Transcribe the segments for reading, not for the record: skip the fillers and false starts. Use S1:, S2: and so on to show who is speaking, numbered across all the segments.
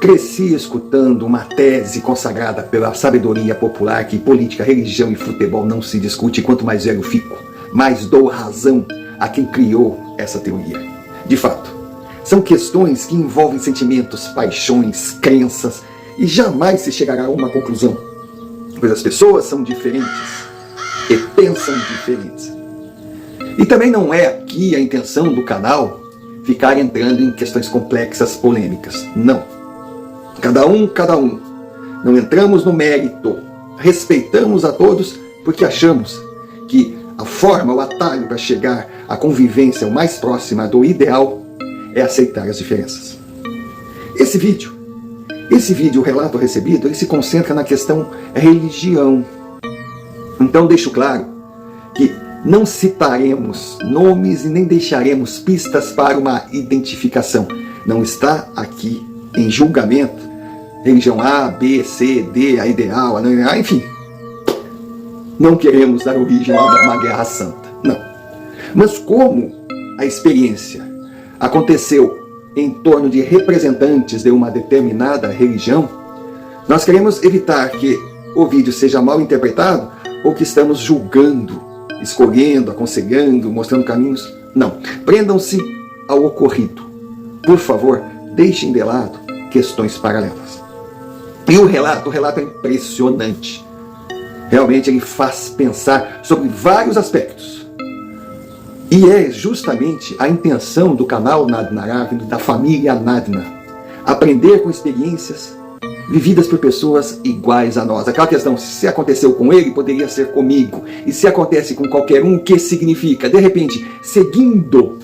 S1: cresci escutando uma tese consagrada pela sabedoria popular que política, religião e futebol não se discute. E quanto mais velho fico, mais dou razão a quem criou essa teoria. De fato, são questões que envolvem sentimentos, paixões, crenças, e jamais se chegará a uma conclusão, pois as pessoas são diferentes e pensam diferentes. E também não é aqui a intenção do canal ficar entrando em questões complexas, polêmicas. Não. Cada um. Não entramos no mérito. Respeitamos a todos porque achamos que a forma, o atalho para chegar à convivência o mais próxima do ideal é aceitar as diferenças. Esse vídeo, o relato recebido, ele se concentra na questão religião. Então deixo claro que não citaremos nomes e nem deixaremos pistas para uma identificação. Não está aqui em julgamento religião A, B, C, D, a ideal, a enfim. Não queremos dar origem a uma guerra santa, não. Mas como a experiência aconteceu em torno de representantes de uma determinada religião, nós queremos evitar que o vídeo seja mal interpretado ou que estamos julgando, escolhendo, aconselhando, mostrando caminhos. Não. Prendam-se ao ocorrido. Por favor, deixem de lado questões paralelas. E o relato é impressionante. Realmente ele faz pensar sobre vários aspectos. E é justamente a intenção do canal Nadna Aravino, da família Nadna, aprender com experiências vividas por pessoas iguais a nós. Aquela questão, se aconteceu com ele, poderia ser comigo. E se acontece com qualquer um, o que significa? De repente, seguindo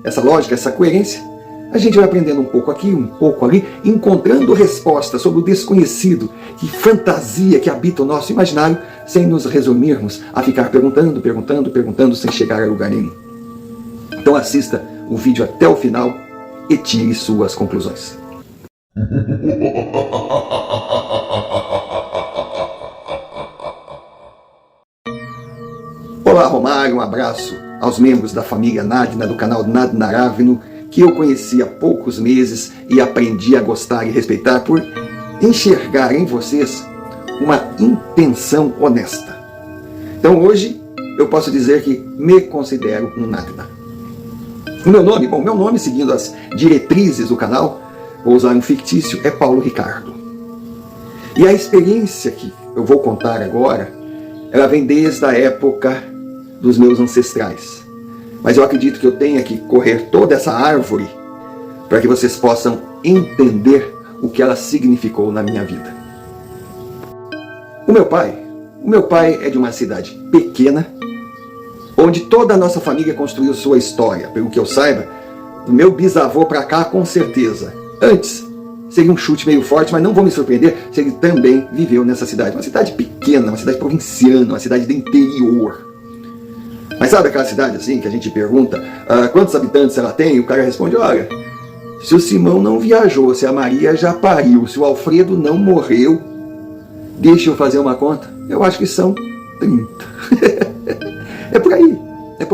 S1: essa lógica, essa coerência, a gente vai aprendendo um pouco aqui, um pouco ali, encontrando respostas sobre o desconhecido, que fantasia que habita o nosso imaginário, sem nos resumirmos a ficar perguntando, sem chegar a lugar nenhum. Então assista o vídeo até o final e tire suas conclusões. Olá, Romário, um abraço aos membros da família Nadna, do canal Nadna Aravino, que eu conheci há poucos meses e aprendi a gostar e respeitar por enxergar em vocês uma intenção honesta. Então hoje eu posso dizer que me considero um Nadna. O meu nome, seguindo as diretrizes do canal, vou usar um fictício, é Paulo Ricardo. E a experiência que eu vou contar agora, ela vem desde a época dos meus ancestrais. Mas eu acredito que eu tenha que correr toda essa árvore para que vocês possam entender o que ela significou na minha vida. O meu pai é de uma cidade pequena, onde toda a nossa família construiu sua história. Pelo que eu saiba, do meu bisavô para cá, com certeza. Antes, seria um chute meio forte, mas não vou me surpreender se ele também viveu nessa cidade. Uma cidade pequena, uma cidade provinciana, uma cidade do interior. Mas sabe aquela cidade assim, que a gente pergunta quantos habitantes ela tem? E o cara responde, olha, se o Simão não viajou, se a Maria já pariu, se o Alfredo não morreu, deixa eu fazer uma conta, eu acho que são 30. É por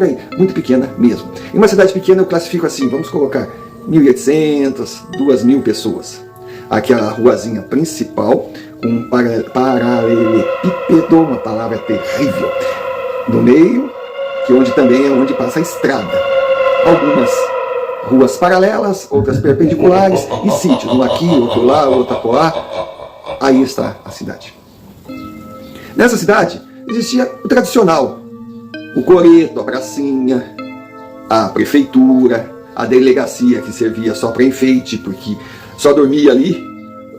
S1: aí, muito pequena mesmo. Em uma cidade pequena eu classifico assim, vamos colocar 1.800, 2.000 pessoas. Aquela ruazinha principal, com um paralelepípedo, uma palavra terrível, no meio, que onde também é onde passa a estrada. Algumas ruas paralelas, outras perpendiculares, e sítios, um aqui, outro lá, outro acolá. Aí está a cidade. Nessa cidade existia o tradicional, o coreto, a pracinha, a prefeitura, a delegacia que servia só para enfeite, porque só dormia ali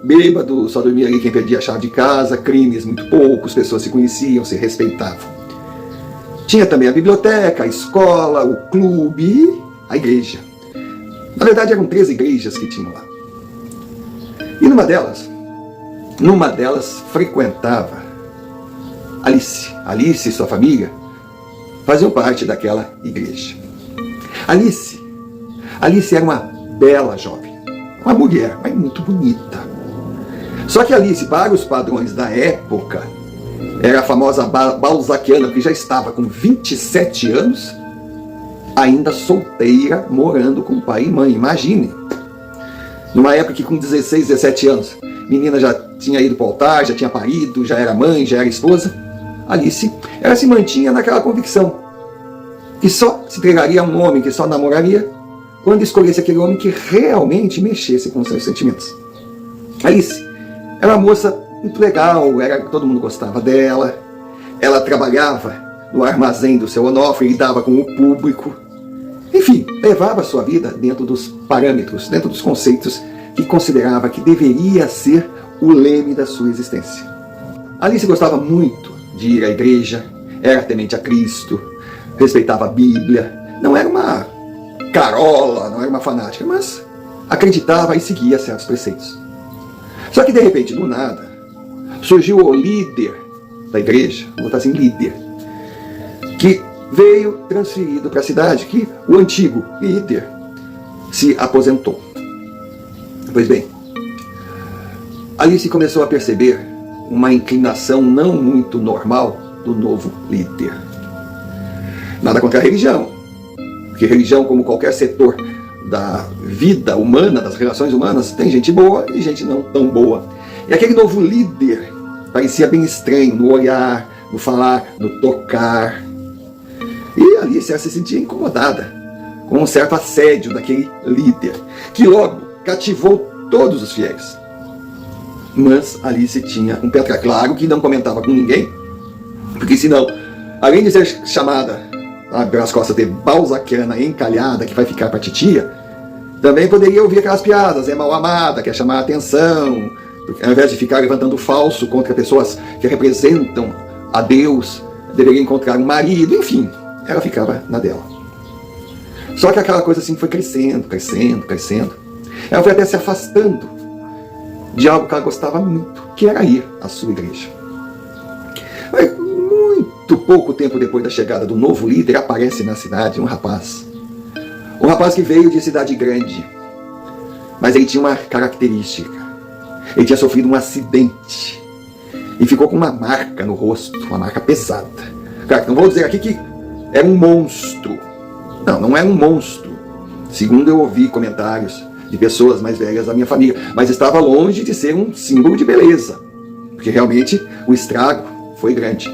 S1: bêbado, só dormia ali quem perdia a chave de casa, crimes muito poucos, pessoas se conheciam, se respeitavam. Tinha também a biblioteca, a escola, o clube e a igreja. Na verdade eram 3 igrejas que tinham lá. E numa delas frequentava Alice. Alice e sua família faziam parte daquela igreja. Alice era uma bela jovem, uma mulher, mas muito bonita. Só que Alice, para os padrões da época, era a famosa balzaquiana, que já estava com 27 anos, ainda solteira, morando com pai e mãe. Imagine. Numa época que com 16, 17 anos, menina já tinha ido para o altar, já tinha parido, já era mãe, já era esposa, Alice, ela se mantinha naquela convicção que só se entregaria a um homem, que só namoraria, quando escolhesse aquele homem que realmente mexesse com os seus sentimentos. Alice era uma moça muito legal, todo mundo gostava dela, ela trabalhava no armazém do seu Onofre, lidava com o público, enfim, levava a sua vida dentro dos parâmetros, dentro dos conceitos que considerava que deveria ser o leme da sua existência. Alice gostava muito de ir à igreja, era temente a Cristo, respeitava a Bíblia, não era uma carola, não era uma fanática, mas acreditava e seguia certos preceitos. Só que de repente, do nada, surgiu o líder da igreja, vou botar assim, líder, que veio transferido para a cidade, que o antigo líder se aposentou. Pois bem, Alice começou a perceber uma inclinação não muito normal do novo líder. Nada contra a religião, porque religião, como qualquer setor da vida humana, das relações humanas, tem gente boa e gente não tão boa. E aquele novo líder parecia bem estranho no olhar, no falar, no tocar. E Alice se sentia incomodada com um certo assédio daquele líder, que logo cativou todos os fiéis. Mas Alice tinha um pé atrás, claro que não comentava com ninguém, porque senão, além de ser chamada pelas costas de balzaquiana encalhada, que vai ficar para titia, também poderia ouvir aquelas piadas, é mal amada, quer chamar a atenção, ao invés de ficar levantando falso contra pessoas que representam a Deus, deveria encontrar um marido, enfim, ela ficava na dela. Só que aquela coisa assim foi crescendo, crescendo, crescendo. Ela foi até se afastando de algo que ela gostava muito, que era ir à sua igreja. Mas muito pouco tempo depois da chegada do novo líder, aparece na cidade um rapaz. Um rapaz que veio de cidade grande, mas ele tinha uma característica. Ele tinha sofrido um acidente e ficou com uma marca no rosto, uma marca pesada. Claro, não vou dizer aqui que era um monstro. Não, não era um monstro. Segundo eu ouvi comentários de pessoas mais velhas da minha família, mas estava longe de ser um símbolo de beleza, porque realmente o estrago foi grande.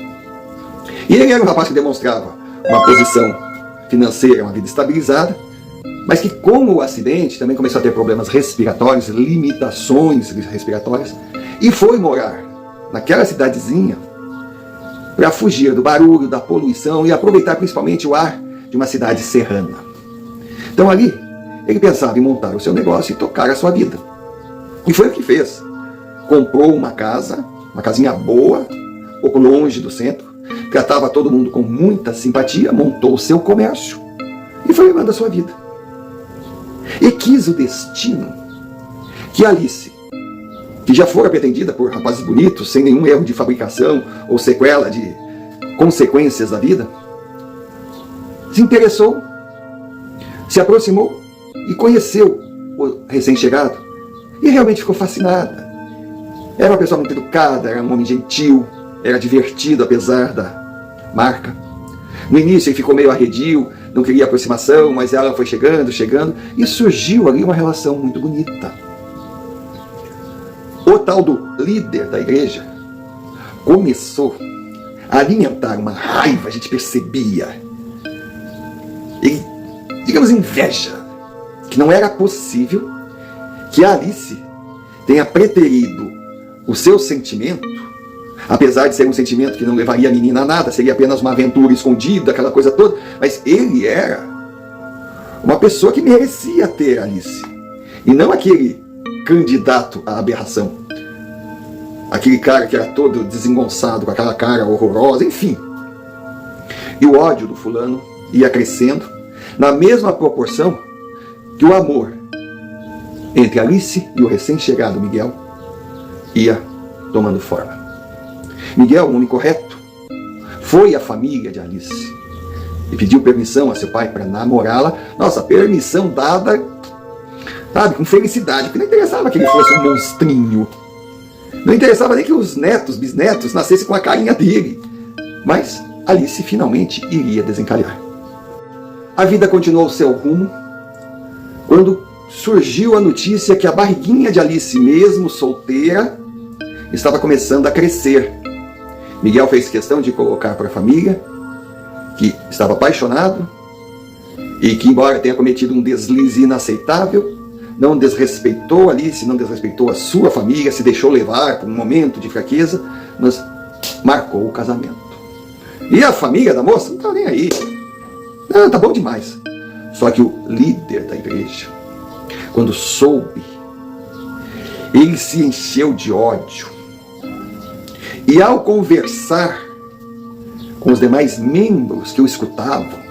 S1: E ele era um rapaz que demonstrava uma posição financeira, uma vida estabilizada, mas que, como o acidente, também começou a ter problemas respiratórios, limitações respiratórias, e foi morar naquela cidadezinha para fugir do barulho, da poluição e aproveitar principalmente o ar de uma cidade serrana. Então ali, ele pensava em montar o seu negócio e tocar a sua vida. E foi o que fez. Comprou uma casa, uma casinha boa, um pouco longe do centro, tratava todo mundo com muita simpatia, montou o seu comércio e foi levando a sua vida. E quis o destino que Alice, que já fora pretendida por rapazes bonitos, sem nenhum erro de fabricação ou sequela de consequências da vida, se interessou, se aproximou e conheceu o recém-chegado e realmente ficou fascinada. Era uma pessoa muito educada, era um homem gentil, era divertido apesar da marca. No início ele ficou meio arredio, não queria aproximação, mas ela foi chegando, e surgiu ali uma relação muito bonita. O tal do líder da igreja começou a alimentar uma raiva, a gente percebia, e, digamos, inveja, que não era possível que a Alice tenha preterido o seu sentimento, apesar de ser um sentimento que não levaria a menina a nada, seria apenas uma aventura escondida, aquela coisa toda, mas ele era uma pessoa que merecia ter Alice, e não aquele candidato à aberração, aquele cara que era todo desengonçado, com aquela cara horrorosa, enfim. E o ódio do fulano ia crescendo na mesma proporção que o amor entre Alice e o recém-chegado Miguel ia tomando forma. Miguel, um homem correto, foi à família de Alice e pediu permissão a seu pai para namorá-la. Nossa, permissão dada, sabe, com felicidade, porque não interessava que ele fosse um monstrinho, não interessava nem que os netos, bisnetos, nascessem com a carinha dele, mas Alice finalmente iria desencalhar. A vida continuou o seu rumo, quando surgiu a notícia que a barriguinha de Alice, mesmo solteira, estava começando a crescer. Miguel fez questão de colocar para a família que estava apaixonado e que, embora tenha cometido um deslize inaceitável, não desrespeitou Alice, não desrespeitou a sua família, se deixou levar por um momento de fraqueza, mas marcou o casamento. E a família da moça não estava nem aí. Não, tá bom demais. Só que o líder da igreja, quando soube, ele se encheu de ódio. E ao conversar com os demais membros que o escutavam,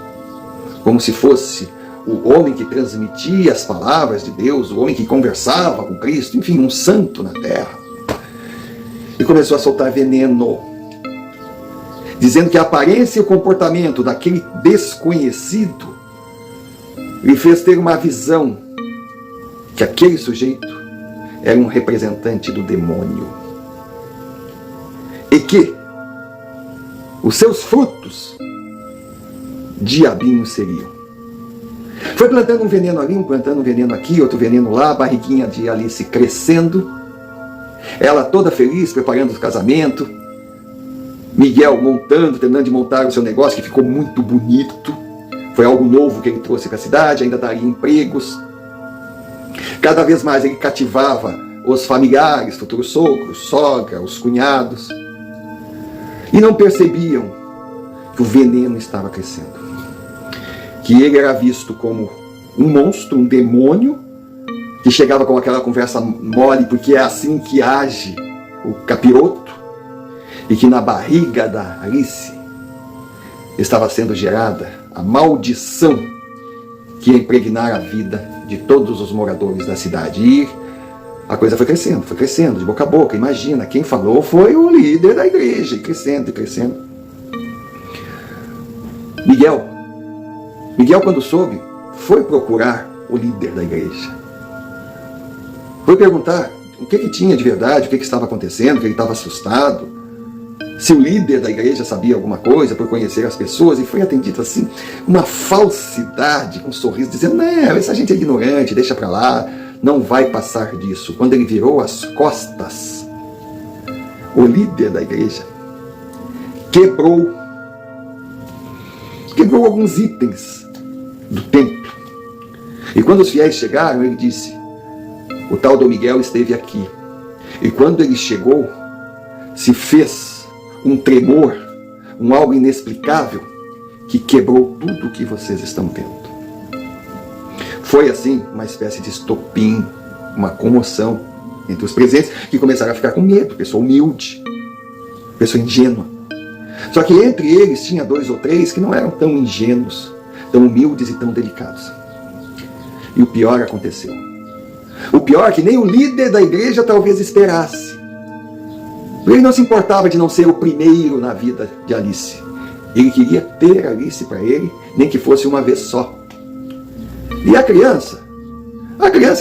S1: como se fosse o homem que transmitia as palavras de Deus, o homem que conversava com Cristo, enfim, um santo na terra, e começou a soltar veneno, dizendo que a aparência e o comportamento daquele desconhecido lhe fez ter uma visão que aquele sujeito era um representante do demônio e que os seus frutos diabinhos seriam. Foi plantando um veneno ali, plantando um veneno aqui, outro veneno lá, a barriguinha de Alice crescendo, ela toda feliz, preparando o casamento, Miguel montando, terminando de montar o seu negócio, que ficou muito bonito, foi algo novo que ele trouxe para a cidade, ainda daria empregos. Cada vez mais ele cativava os familiares, futuros sogros, sogra, os cunhados, e não percebiam que o veneno estava crescendo, que ele era visto como um monstro, um demônio, que chegava com aquela conversa mole, porque é assim que age o capiroto, e que na barriga da Alice estava sendo gerada a maldição que ia impregnar a vida de todos os moradores da cidade. E a coisa foi crescendo, de boca a boca. Imagina, quem falou foi o líder da igreja, e crescendo, e crescendo. Miguel, quando soube, foi procurar o líder da igreja. Foi perguntar o que tinha de verdade, o que estava acontecendo, que ele estava assustado, se o líder da igreja sabia alguma coisa por conhecer as pessoas, e foi atendido assim, uma falsidade, com um sorriso, dizendo, não, essa gente é ignorante, deixa pra lá, não vai passar disso. Quando ele virou as costas, o líder da igreja quebrou alguns itens do templo. E quando os fiéis chegaram, ele disse, o tal do Miguel esteve aqui. E quando ele chegou, se fez um tremor, um algo inexplicável, que quebrou tudo o que vocês estão vendo. Foi assim uma espécie de estopim, uma comoção entre os presentes, que começaram a ficar com medo, pessoa humilde, pessoa ingênua. Só que entre eles tinha 2 ou 3 que não eram tão ingênuos, tão humildes e tão delicados. E o pior aconteceu. O pior é que nem o líder da igreja talvez esperasse. Ele não se importava de não ser o primeiro na vida de Alice. Ele queria ter Alice para ele, nem que fosse uma vez só. E a criança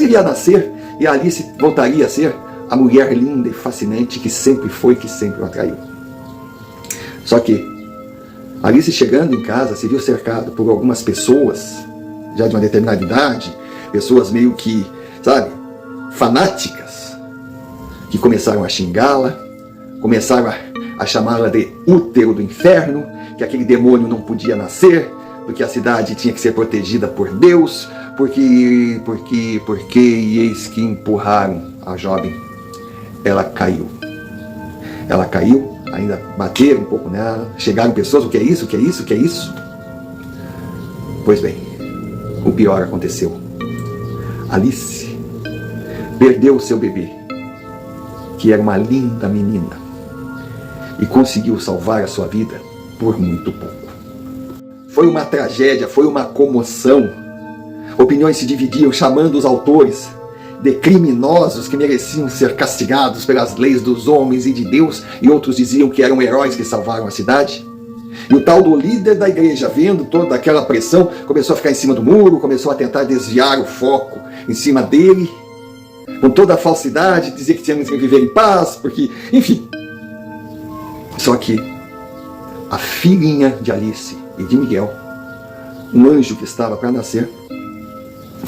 S1: iria nascer, e a Alice voltaria a ser a mulher linda e fascinante que sempre foi, que sempre o atraiu. Só que Alice, chegando em casa, se viu cercado por algumas pessoas, já de uma determinada idade, pessoas meio que, sabe, fanáticas, que começaram a xingá-la, começaram a chamá-la de útero do inferno, que aquele demônio não podia nascer, porque a cidade tinha que ser protegida por Deus, porque, e eis que empurraram a jovem. Ela caiu, ainda bateram um pouco nela, chegaram pessoas, o que é isso, o que é isso, o que é isso? Pois bem, o pior aconteceu. Alice perdeu o seu bebê, que era uma linda menina, e conseguiu salvar a sua vida por muito pouco. Foi uma tragédia, foi uma comoção. Opiniões se dividiam, chamando os autores de criminosos que mereciam ser castigados pelas leis dos homens e de Deus, e outros diziam que eram heróis que salvaram a cidade. E o tal do líder da igreja, vendo toda aquela pressão, começou a ficar em cima do muro, começou a tentar desviar o foco em cima dele, com toda a falsidade, dizer que tínhamos que viver em paz, porque, enfim. Só que a filhinha de Alice e de Miguel, um anjo que estava para nascer,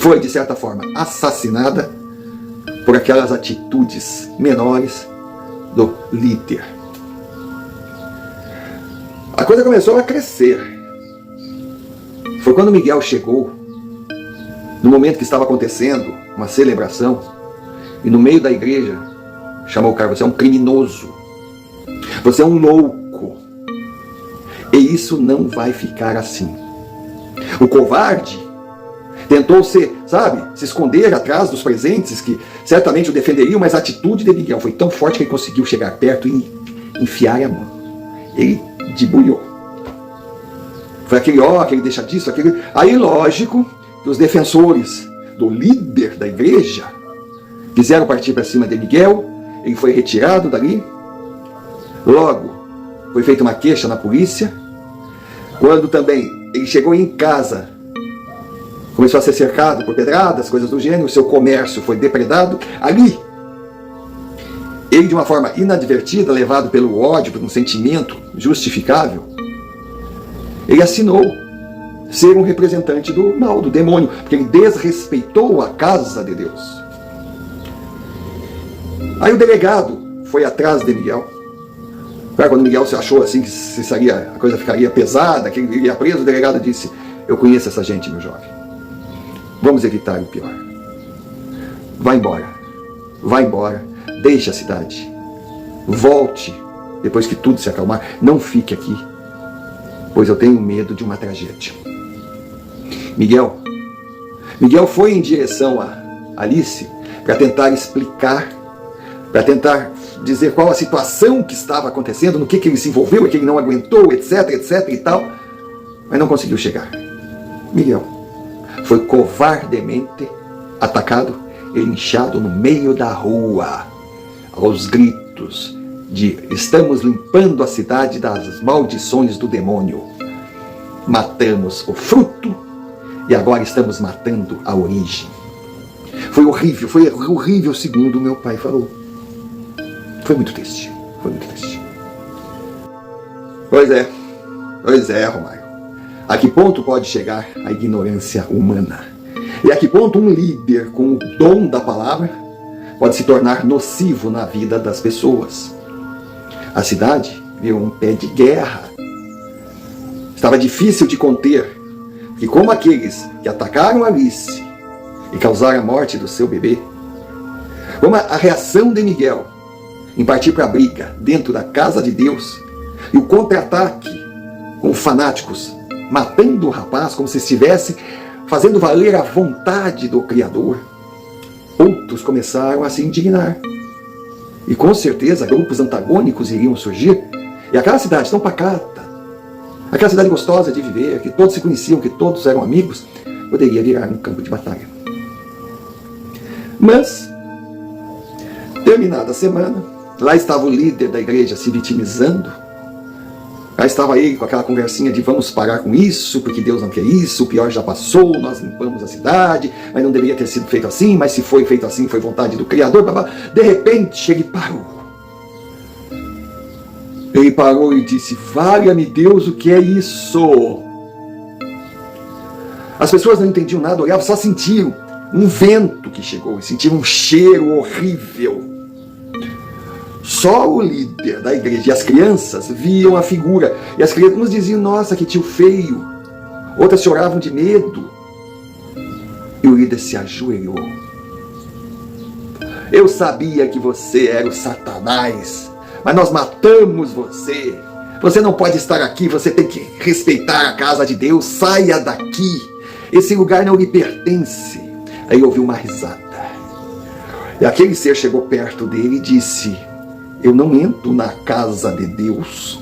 S1: foi, de certa forma, assassinada por aquelas atitudes menores do líder. A coisa começou a crescer. Foi quando Miguel chegou, no momento que estava acontecendo uma celebração, e no meio da igreja chamou o cara: você é um criminoso, você é um louco, e isso não vai ficar assim. O covarde tentou se esconder atrás dos presentes que certamente o defenderiam, mas a atitude de Miguel foi tão forte que ele conseguiu chegar perto e enfiar a mão. Ele debulhou. Foi aquele deixa disso, aquele... Aí, lógico, que os defensores do líder da igreja quiseram partir para cima de Miguel. Ele foi retirado dali. Logo, foi feita uma queixa na polícia. Quando também ele chegou em casa, começou a ser cercado por pedradas, coisas do gênero, o seu comércio foi depredado. Ali, ele, de uma forma inadvertida, levado pelo ódio, por um sentimento justificável, ele assinou ser um representante do mal, do demônio, porque ele desrespeitou a casa de Deus. Aí o delegado foi atrás de Miguel. Quando Miguel se achou assim que a coisa ficaria pesada, que ele iria preso, o delegado disse: eu conheço essa gente, meu jovem. Vamos evitar o pior. Vá embora, deixe a cidade. Volte depois que tudo se acalmar. Não fique aqui, pois eu tenho medo de uma tragédia. Miguel foi em direção a Alice para tentar explicar, para tentar dizer qual a situação que estava acontecendo, no que ele se envolveu, que ele não aguentou, etc e tal, mas não conseguiu chegar. Miguel foi covardemente atacado e linchado no meio da rua, aos gritos de: estamos limpando a cidade das maldições do demônio. Matamos o fruto e agora estamos matando a origem. Foi horrível, segundo meu pai falou. Foi muito triste. Pois é, Romário. A que ponto pode chegar a ignorância humana? E a que ponto um líder com o dom da palavra pode se tornar nocivo na vida das pessoas? A cidade virou um pé de guerra. Estava difícil de conter, porque como aqueles que atacaram Alice e causaram a morte do seu bebê, como a reação de Miguel em partir para a briga dentro da casa de Deus, e o contra-ataque com fanáticos matando o rapaz como se estivesse fazendo valer a vontade do Criador, outros começaram a se indignar. E com certeza grupos antagônicos iriam surgir, e aquela cidade tão pacata, aquela cidade gostosa de viver, que todos se conheciam, que todos eram amigos, poderia virar um campo de batalha. Mas, terminada a semana, lá estava o líder da igreja se vitimizando. Lá estava ele com aquela conversinha de: vamos parar com isso, porque Deus não quer isso, o pior já passou, nós limpamos a cidade, mas não deveria ter sido feito assim, mas se foi feito assim, foi vontade do Criador. Blá, blá. De repente, ele parou. Ele parou e disse: valha-me Deus, o que é isso? As pessoas não entendiam nada, olhavam, só sentiam um vento que chegou, e sentiam um cheiro horrível. Só o líder da igreja e as crianças viam a figura. E as crianças nos diziam: nossa, que tio feio. Outras choravam de medo. E o líder se ajoelhou. Eu sabia que você era o Satanás, mas nós matamos você. Você não pode estar aqui, você tem que respeitar a casa de Deus. Saia daqui. Esse lugar não lhe pertence. Aí ouviu uma risada. E aquele ser chegou perto dele e disse: eu não entro na casa de Deus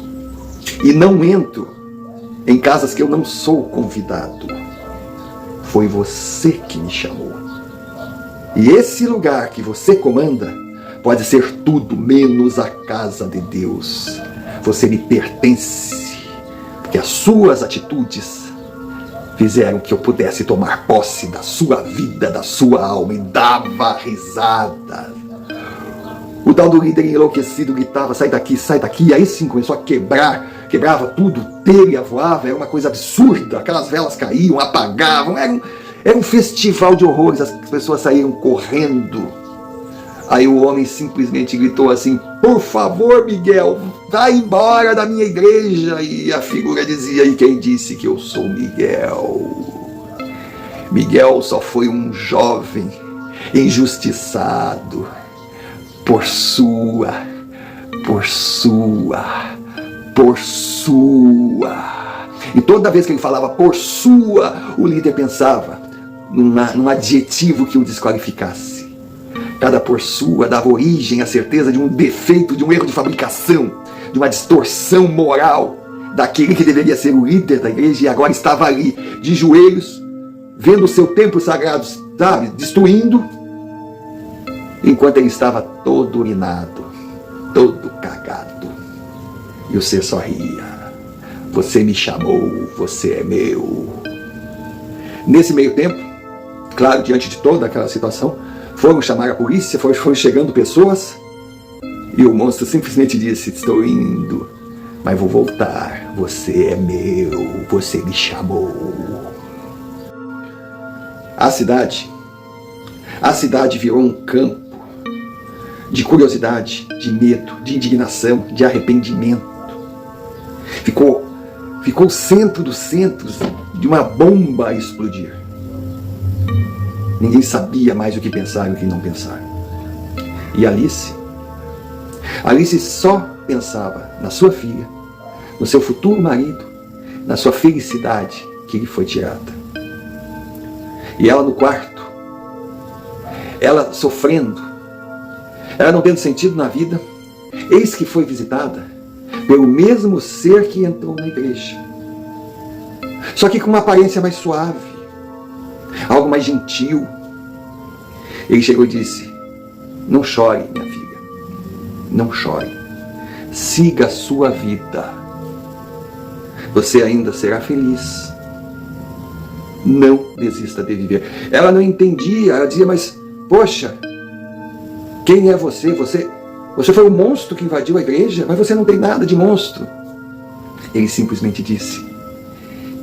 S1: e não entro em casas que eu não sou convidado. Foi você que me chamou. E esse lugar que você comanda pode ser tudo menos a casa de Deus. Você me pertence, porque as suas atitudes fizeram que eu pudesse tomar posse da sua vida, da sua alma, e dava risada. O tal do líder enlouquecido gritava: sai daqui, sai daqui. E aí sim começou a quebrava tudo, telha voava, era uma coisa absurda. Aquelas velas caíam, apagavam, Era um festival de horrores, as pessoas saíram correndo. Aí o homem simplesmente gritou assim: por favor, Miguel, vai embora da minha igreja. E a figura dizia: e quem disse que eu sou Miguel? Miguel só foi um jovem injustiçado por sua. E toda vez que ele falava por sua, o líder pensava num adjetivo que o desqualificasse. Cada por sua dava origem à certeza de um defeito, de um erro de fabricação, de uma distorção moral daquele que deveria ser o líder da igreja e agora estava ali, de joelhos, vendo o seu templo sagrado, sabe, destruindo, enquanto ele estava todo urinado, todo cagado. E o ser só ria. Você me chamou, você é meu. Nesse meio tempo, claro, diante de toda aquela situação, foram chamar a polícia, foram chegando pessoas, e o monstro simplesmente disse: estou indo, mas vou voltar. Você é meu, você me chamou. A cidade virou um campo de curiosidade, de medo, de indignação, de arrependimento. Ficou o centro dos centros de uma bomba a explodir. Ninguém sabia mais o que pensar e o que não pensar. E Alice só pensava na sua filha, no seu futuro marido, na sua felicidade que lhe foi tirada. E ela no quarto, ela sofrendo, ela não tendo sentido na vida, eis que foi visitada pelo mesmo ser que entrou na igreja. Só que com uma aparência mais suave, algo mais gentil. Ele chegou e disse: não chore, minha filha, não chore, siga a sua vida, você ainda será feliz, não desista de viver. Ela não entendia, ela dizia: mas poxa, quem é você? Você foi o monstro que invadiu a igreja, mas você não tem nada de monstro. Ele simplesmente disse: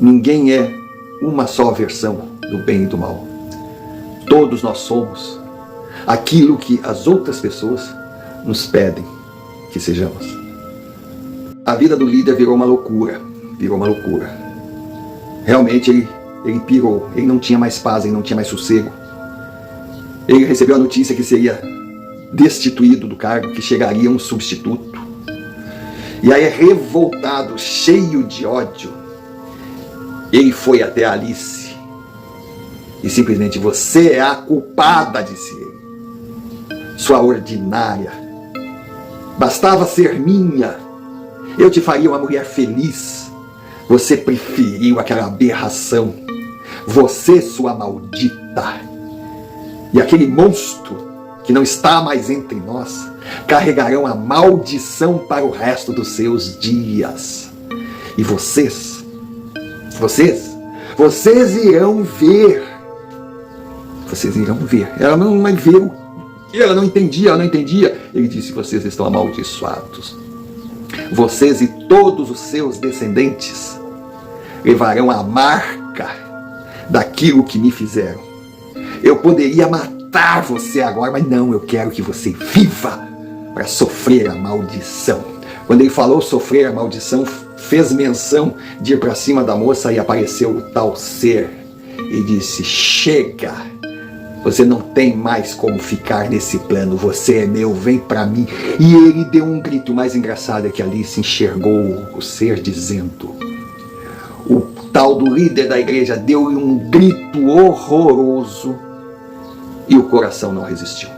S1: ninguém é uma só versão do bem e do mal. Todos nós somos aquilo que as outras pessoas nos pedem que sejamos. A vida do líder virou uma loucura. Realmente ele pirou, ele não tinha mais paz, ele não tinha mais sossego. Ele recebeu a notícia que seria destituído do cargo, que chegaria um substituto. E aí, revoltado, cheio de ódio, ele foi até Alice e simplesmente: você é a culpada, disse ele, sua ordinária, bastava ser minha, eu te faria uma mulher feliz, você preferiu aquela aberração, você, sua maldita. E aquele monstro que não está mais entre nós carregarão a maldição para o resto dos seus dias. E vocês irão ver. Vocês irão ver. Ela não viu. Ela não entendia. Ele disse: vocês estão amaldiçoados. Vocês e todos os seus descendentes levarão a marca daquilo que me fizeram. Eu poderia matar você agora, mas não, eu quero que você viva para sofrer a maldição. Quando ele falou sofrer a maldição, fez menção de ir para cima da moça e apareceu o tal ser e disse: chega, você não tem mais como ficar nesse plano, você é meu, vem para mim. E ele deu um grito. Mais engraçado é que Alice enxergou o ser dizendo, o tal do líder da igreja deu-lhe um grito horroroso e o coração não resistiu.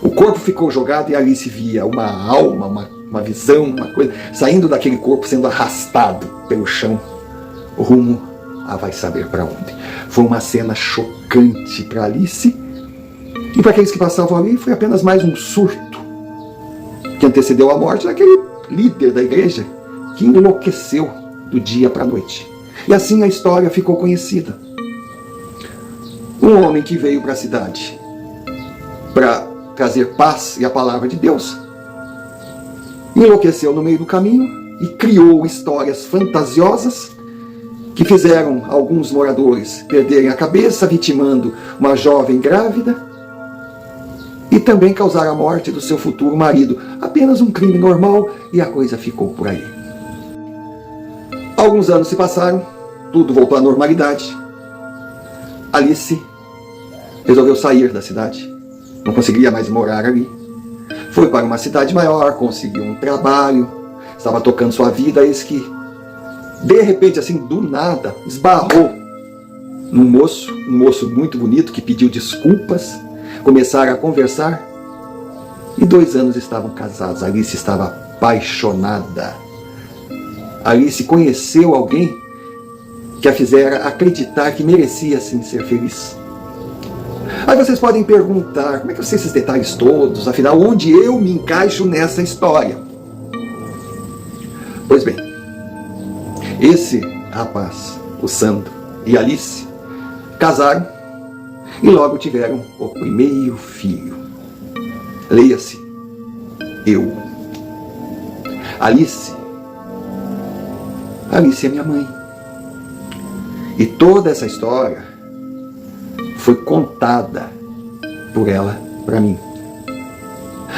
S1: O corpo ficou jogado e Alice via uma alma, uma visão, uma coisa, saindo daquele corpo, sendo arrastado pelo chão, rumo a vai saber para onde. Foi uma cena chocante para Alice, e para aqueles que passavam ali foi apenas mais um surto que antecedeu a morte daquele líder da igreja que enlouqueceu do dia para a noite. E assim a história ficou conhecida. Um homem que veio para a cidade para trazer paz e a palavra de Deus, enlouqueceu no meio do caminho e criou histórias fantasiosas que fizeram alguns moradores perderem a cabeça, vitimando uma jovem grávida, e também causaram a morte do seu futuro marido. Apenas um crime normal, e a coisa ficou por aí. Alguns anos se passaram, tudo voltou à normalidade. Alice resolveu sair da cidade, não conseguia mais morar ali. Foi para uma cidade maior, conseguiu um trabalho, estava tocando sua vida, eis que, de repente, assim, do nada, esbarrou num moço, um moço muito bonito, que pediu desculpas. Começaram a conversar, e 2 anos estavam casados. Alice estava apaixonada. Alice conheceu alguém que a fizera acreditar que merecia, sim, ser feliz. Aí vocês podem perguntar, como é que eu sei esses detalhes todos? Afinal, onde eu me encaixo nessa história? Pois bem, esse rapaz, o Sandro e Alice, casaram e logo tiveram o primeiro filho. Leia-se, eu. Alice é minha mãe. E toda essa história foi contada por ela para mim.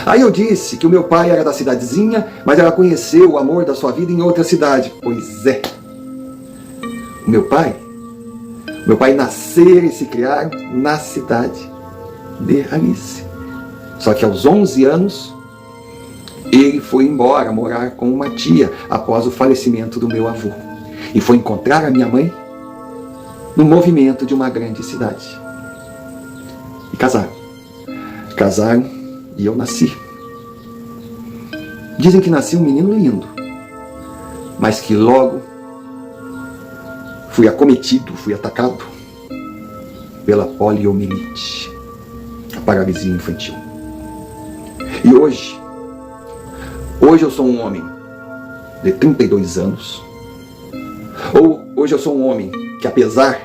S1: Aí eu disse que o meu pai era da cidadezinha, mas ela conheceu o amor da sua vida em outra cidade. Pois é. O meu pai nascer e se criar na cidade de Alice. Só que aos 11 anos, ele foi embora morar com uma tia após o falecimento do meu avô. E foi encontrar a minha mãe no movimento de uma grande cidade. E casaram. Casaram e eu nasci. Dizem que nasci um menino lindo, mas que logo fui acometido, fui atacado pela poliomielite, a paralisia infantil. E hoje eu sou um homem de 32 anos. Hoje eu sou um homem que, apesar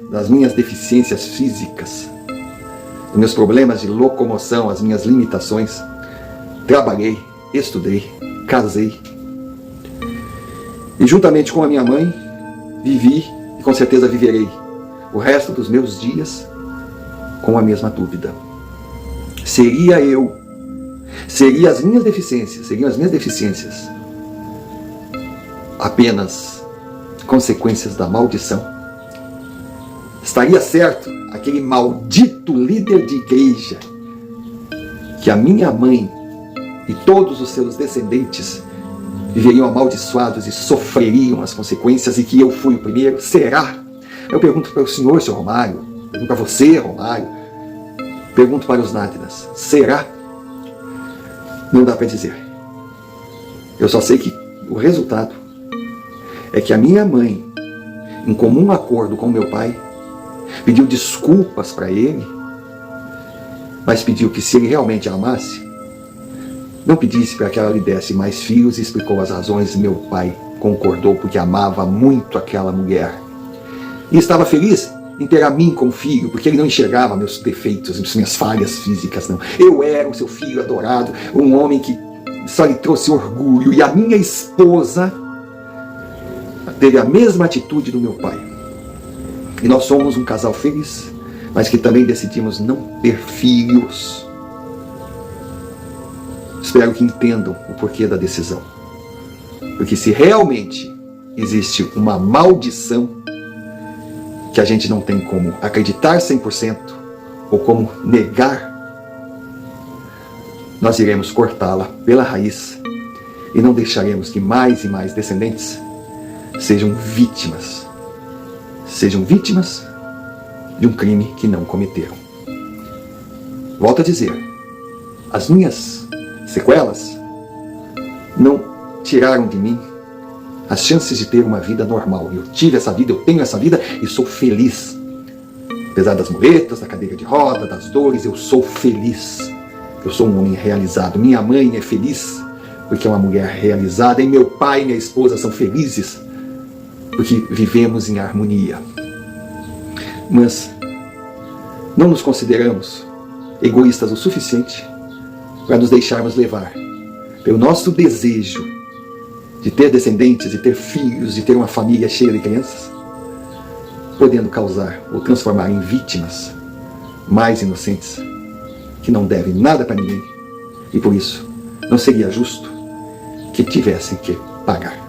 S1: das minhas deficiências físicas, dos meus problemas de locomoção, as minhas limitações, trabalhei, estudei, casei. E juntamente com a minha mãe, vivi e com certeza viverei o resto dos meus dias com a mesma dúvida. Seriam as minhas deficiências apenas consequências da maldição? Estaria certo aquele maldito líder de igreja que a minha mãe e todos os seus descendentes viveriam amaldiçoados e sofreriam as consequências, e que eu fui o primeiro? Será? Eu pergunto para o senhor, seu Romário, pergunto para você, Romário, pergunto para os nádinas, será? Não dá para dizer. Eu só sei que o resultado é que a minha mãe, em comum acordo com meu pai, pediu desculpas para ele, mas pediu que, se ele realmente a amasse, não pedisse para que ela lhe desse mais filhos, e explicou as razões. Meu pai concordou porque amava muito aquela mulher. E estava feliz em ter a mim como filho, porque ele não enxergava meus defeitos, minhas falhas físicas, não. Eu era o seu filho adorado, um homem que só lhe trouxe orgulho. E a minha esposa teve a mesma atitude do meu pai. E nós somos um casal feliz, mas que também decidimos não ter filhos. Espero que entendam o porquê da decisão. Porque se realmente existe uma maldição que a gente não tem como acreditar 100% ou como negar, nós iremos cortá-la pela raiz e não deixaremos que mais e mais descendentes sejam vítimas de um crime que não cometeram. Volto a dizer, as minhas sequelas não tiraram de mim as chances de ter uma vida normal. Eu tive essa vida, eu tenho essa vida e sou feliz. Apesar das muletas, da cadeira de roda, das dores, eu sou feliz. Eu sou um homem realizado. Minha mãe é feliz porque é uma mulher realizada. E meu pai e minha esposa são felizes porque vivemos em harmonia. Mas não nos consideramos egoístas o suficiente para nos deixarmos levar pelo nosso desejo de ter descendentes, de ter filhos, de ter uma família cheia de crianças, podendo causar ou transformar em vítimas mais inocentes, que não devem nada para ninguém, e por isso não seria justo que tivessem que pagar.